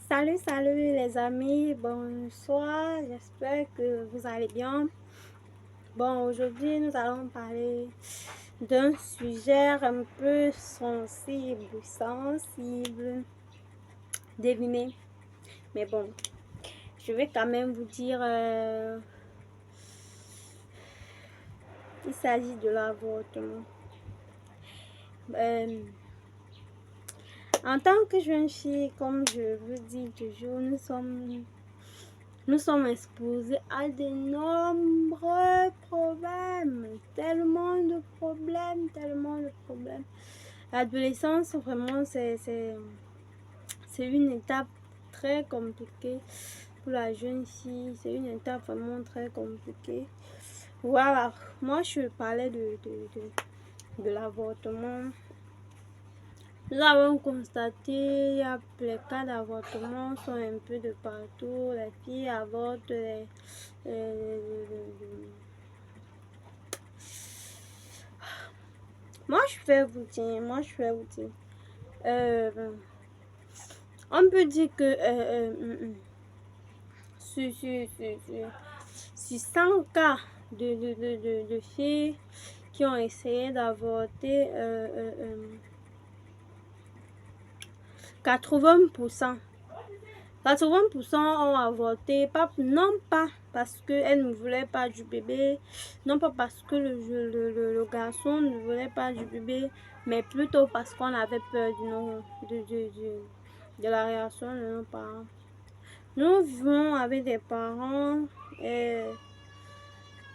Salut, salut les amis, bonsoir, j'espère que vous allez bien. Bon, aujourd'hui nous allons parler d'un sujet un peu sensible, devinez. Mais bon, je vais quand même vous dire, il s'agit de l'avortement. En tant que jeune fille, comme je vous dis toujours, nous sommes exposés à de nombreux problèmes, tellement de problèmes, tellement de problèmes. L'adolescence, vraiment, c'est une étape très compliquée pour la jeune fille. C'est une étape vraiment très compliquée. Voilà, moi je parlais de l'avortement. Nous avons constaté, les cas d'avortement sont un peu de partout. Les filles avortent, moi je vais vous dire, euh, on peut dire que sur 100 cas de filles qui ont essayé d'avorter, 80%. 80% ont avorté, non pas parce qu'elles ne voulaient pas du bébé, non pas parce que le garçon ne voulait pas du bébé, mais plutôt parce qu'on avait peur de la réaction de nos parents. Nous vivons avec des parents et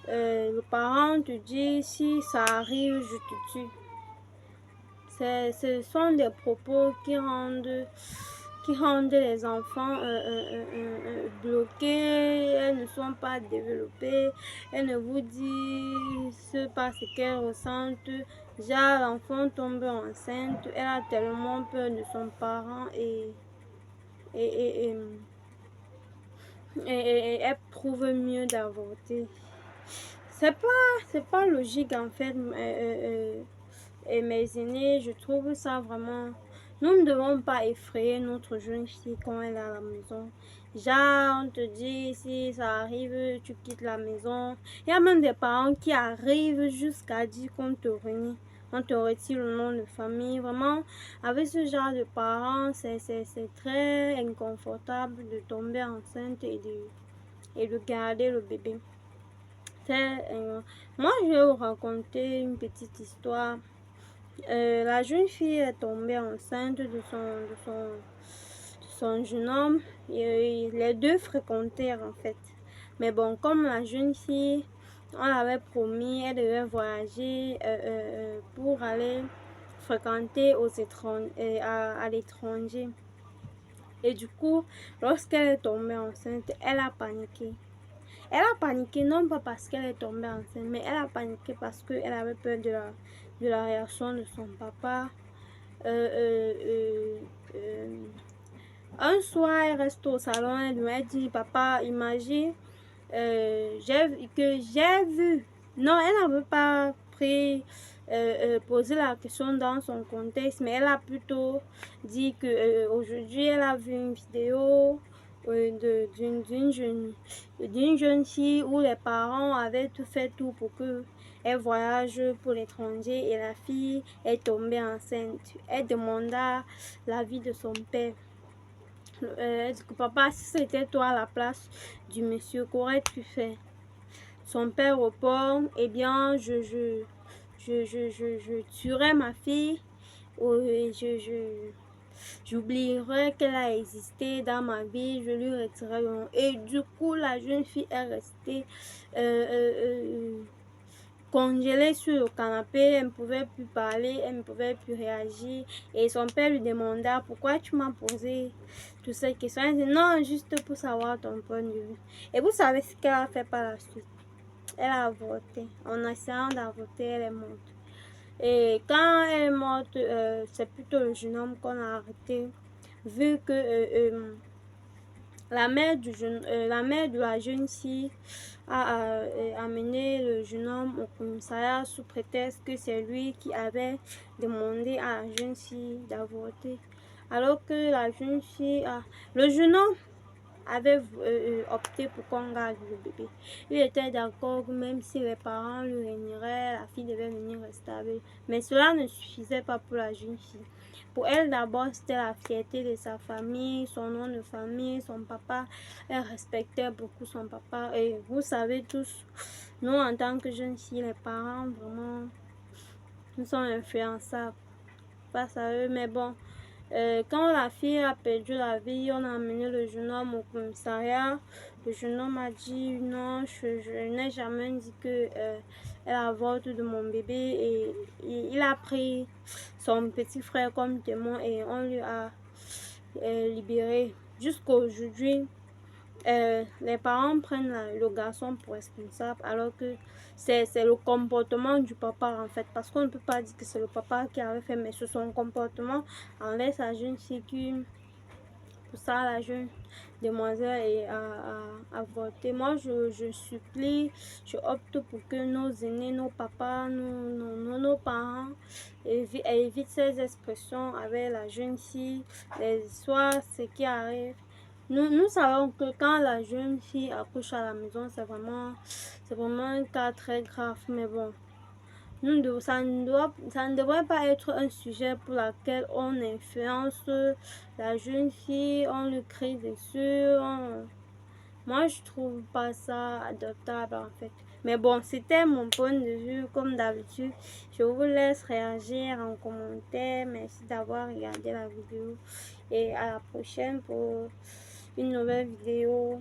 le parent te dit si ça arrive, je te tue. Ce sont des propos qui rendent les enfants bloqués, elles ne sont pas développées, elles ne vous disent pas ce qu'elles ressentent. Déjà, l'enfant tombe enceinte, elle a tellement peur de son parent et, et, et, et elle trouve mieux d'avorter. C'est pas logique en fait. Et mes aînés, je trouve ça vraiment. Nous ne devons pas effrayer notre jeune fille quand elle est à la maison. Genre, on te dit, si ça arrive, tu quittes la maison. Il y a même des parents qui arrivent jusqu'à dire qu'on te renie. On te retire le nom de famille. Vraiment, avec ce genre de parents, c'est très inconfortable de tomber enceinte et de garder le bébé. Moi, je vais vous raconter une petite histoire. La jeune fille est tombée enceinte de son jeune homme. Et les deux fréquentèrent en fait. Mais bon, comme la jeune fille, on l'avait promis, elle devait voyager pour aller fréquenter à l'étranger. Et du coup, lorsqu'elle est tombée enceinte, elle a paniqué. Elle a paniqué non pas parce qu'elle est tombée enceinte, mais elle a paniqué parce qu'elle avait peur de la réaction de son papa. Euh, euh, euh, euh, un soir, elle reste au salon, elle lui dit, papa, imagine j'ai vu. Non, elle n'avait pas pris, posé la question dans son contexte, mais elle a plutôt dit que aujourd'hui, elle a vu une vidéo d'une jeune fille où les parents avaient tout fait tout pour que elle voyage pour l'étranger et la fille est tombée enceinte. Elle demanda l'avis de son père. Elle dit que papa, si c'était toi à la place du monsieur, qu'aurais-tu fait? Son père répond, eh bien, je tuerai ma fille, ou j'oublierai qu'elle a existé dans ma vie, je lui retirerai le nom. Et du coup, la jeune fille est restée congelée sur le canapé, elle ne pouvait plus parler, elle ne pouvait plus réagir. Et son père lui demanda, pourquoi tu m'as posé toutes ces questions? Elle dit, non, juste pour savoir ton point de vue. Et vous savez ce qu'elle a fait par la suite? Elle a avorté. En essayant d'avorter, elle est morte. Et quand elle est morte, c'est plutôt le jeune homme qu'on a arrêté, vu que la mère de la jeune fille a amené le jeune homme au commissariat sous prétexte que c'est lui qui avait demandé à la jeune fille d'avorter. alors que la jeune fille, le jeune homme avait opté pour qu'on garde le bébé. Il était d'accord que même si les parents le renieraient, la fille devait venir rester avec. Mais cela ne suffisait pas pour la jeune fille. Pour elle, d'abord, c'était la fierté de sa famille, son nom de famille, son papa. Elle respectait beaucoup son papa. Et vous savez tous, nous, en tant que jeunes filles, les parents, vraiment, nous sommes influençables face à eux. Mais bon, quand la fille a perdu la vie, on a amené le jeune homme au commissariat. Le jeune homme a dit non, je n'ai jamais dit que elle avorte de mon bébé, et il a pris son petit frère comme témoin et on lui a libéré. Jusqu'à aujourd'hui, les parents prennent le garçon pour responsable, alors que c'est le comportement du papa en fait, parce qu'on ne peut pas dire que c'est le papa qui avait fait, mais c'est son comportement envers sa jeune fille qui, pour ça, la jeune demoiselle a voté. Moi, je supplie, je opte pour que nos aînés, nos papas, nos parents évitent ces expressions avec la jeune fille, les histoires, ce qui arrive. Nous savons que quand la jeune fille accouche à la maison, c'est vraiment un cas très grave. Mais bon, ça ne devrait pas être un sujet pour lequel on influence la jeune fille, on lui crie dessus. Moi, je trouve pas ça adoptable en fait. Mais bon, c'était mon point de vue comme d'habitude. Je vous laisse réagir en commentaire. Merci d'avoir regardé la vidéo et à la prochaine pour une nouvelle vidéo.